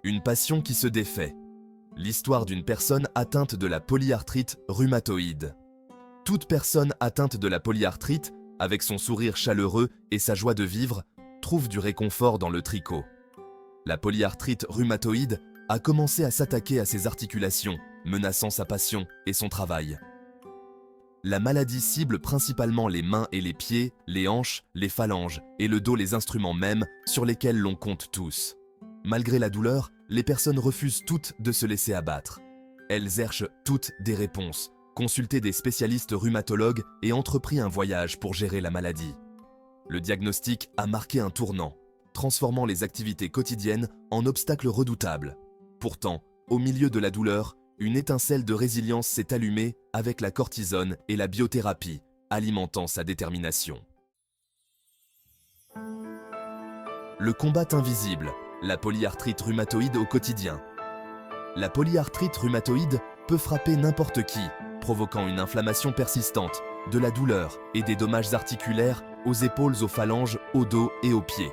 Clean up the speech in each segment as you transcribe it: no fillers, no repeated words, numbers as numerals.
Une passion qui se défait. L'histoire d'une personne atteinte de la polyarthrite rhumatoïde. Toute personne atteinte de la polyarthrite, avec son sourire chaleureux et sa joie de vivre, trouve du réconfort dans le tricot. La polyarthrite rhumatoïde a commencé à s'attaquer à ses articulations, menaçant sa passion et son travail. La maladie cible principalement les mains et les pieds, les hanches, les phalanges et le dos, les instruments mêmes sur lesquels l'on compte tous. Malgré la douleur, les personnes refusent toutes de se laisser abattre. Elles cherchent toutes des réponses, consulté des spécialistes rhumatologues et entrepris un voyage pour gérer la maladie. Le diagnostic a marqué un tournant, transformant les activités quotidiennes en obstacles redoutables. Pourtant, au milieu de la douleur, une étincelle de résilience s'est allumée avec la cortisone et la biothérapie, alimentant sa détermination. Le combat invisible, la polyarthrite rhumatoïde au quotidien. La polyarthrite rhumatoïde peut frapper n'importe qui, provoquant une inflammation persistante, de la douleur et des dommages articulaires aux épaules, aux phalanges, au dos et aux pieds.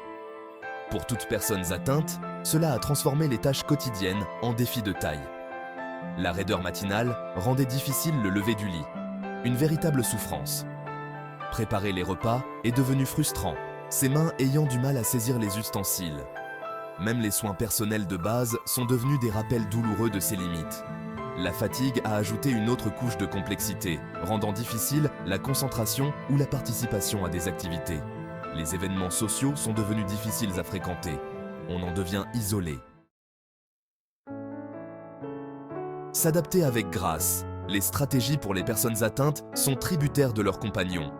Pour toute personne atteinte, cela a transformé les tâches quotidiennes en défis de taille. La raideur matinale rendait difficile le lever du lit, une véritable souffrance. Préparer les repas est devenu frustrant, ses mains ayant du mal à saisir les ustensiles. Même les soins personnels de base sont devenus des rappels douloureux de ses limites. La fatigue a ajouté une autre couche de complexité, rendant difficile la concentration ou la participation à des activités. Les événements sociaux sont devenus difficiles à fréquenter. On en devient isolé. S'adapter avec grâce. Les stratégies pour les personnes atteintes sont tributaires de leurs compagnons.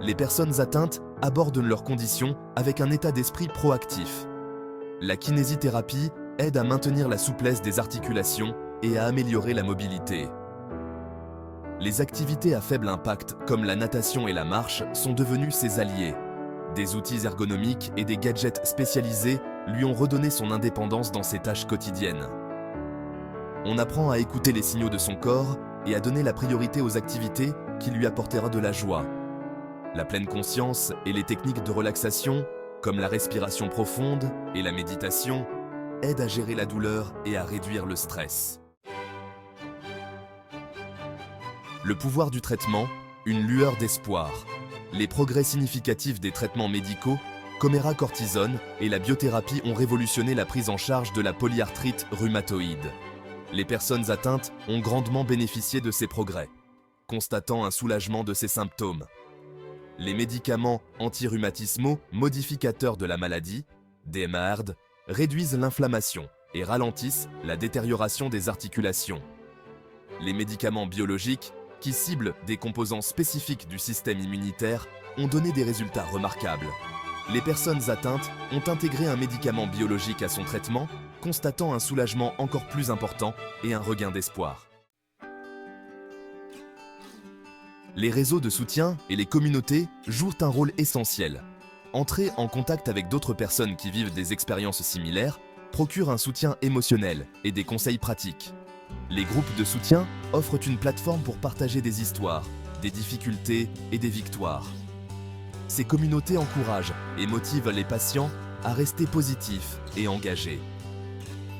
Les personnes atteintes abordent leurs conditions avec un état d'esprit proactif. La kinésithérapie aide à maintenir la souplesse des articulations et à améliorer la mobilité. Les activités à faible impact comme la natation et la marche sont devenues ses alliés. Des outils ergonomiques et des gadgets spécialisés lui ont redonné son indépendance dans ses tâches quotidiennes. On apprend à écouter les signaux de son corps et à donner la priorité aux activités qui lui apportera de la joie. La pleine conscience et les techniques de relaxation, comme la respiration profonde et la méditation, aident à gérer la douleur et à réduire le stress. Le pouvoir du traitement, une lueur d'espoir. Les progrès significatifs des traitements médicaux, comme cortisone et la biothérapie ont révolutionné la prise en charge de la polyarthrite rhumatoïde. Les personnes atteintes ont grandement bénéficié de ces progrès, constatant un soulagement de ces symptômes. Les médicaments antirhumatismaux modificateurs de la maladie, DMARD, réduisent l'inflammation et ralentissent la détérioration des articulations. Les médicaments biologiques, qui ciblent des composants spécifiques du système immunitaire, ont donné des résultats remarquables. Les personnes atteintes ont intégré un médicament biologique à son traitement, constatant un soulagement encore plus important et un regain d'espoir. Les réseaux de soutien et les communautés jouent un rôle essentiel. Entrer en contact avec d'autres personnes qui vivent des expériences similaires procure un soutien émotionnel et des conseils pratiques. Les groupes de soutien offrent une plateforme pour partager des histoires, des difficultés et des victoires. Ces communautés encouragent et motivent les patients à rester positifs et engagés.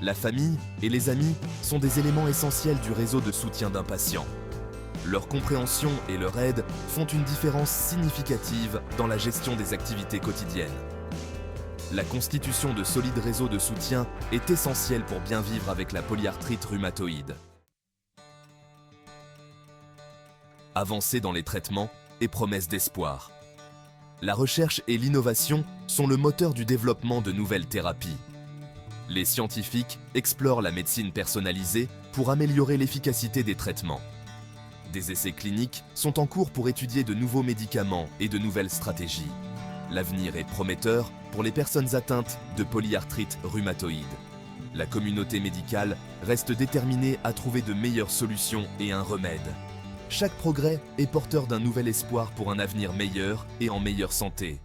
La famille et les amis sont des éléments essentiels du réseau de soutien d'un patient. Leur compréhension et leur aide font une différence significative dans la gestion des activités quotidiennes. La constitution de solides réseaux de soutien est essentielle pour bien vivre avec la polyarthrite rhumatoïde. Avancées dans les traitements et promesses d'espoir. La recherche et l'innovation sont le moteur du développement de nouvelles thérapies. Les scientifiques explorent la médecine personnalisée pour améliorer l'efficacité des traitements. Des essais cliniques sont en cours pour étudier de nouveaux médicaments et de nouvelles stratégies. L'avenir est prometteur pour les personnes atteintes de polyarthrite rhumatoïde. La communauté médicale reste déterminée à trouver de meilleures solutions et un remède. Chaque progrès est porteur d'un nouvel espoir pour un avenir meilleur et en meilleure santé.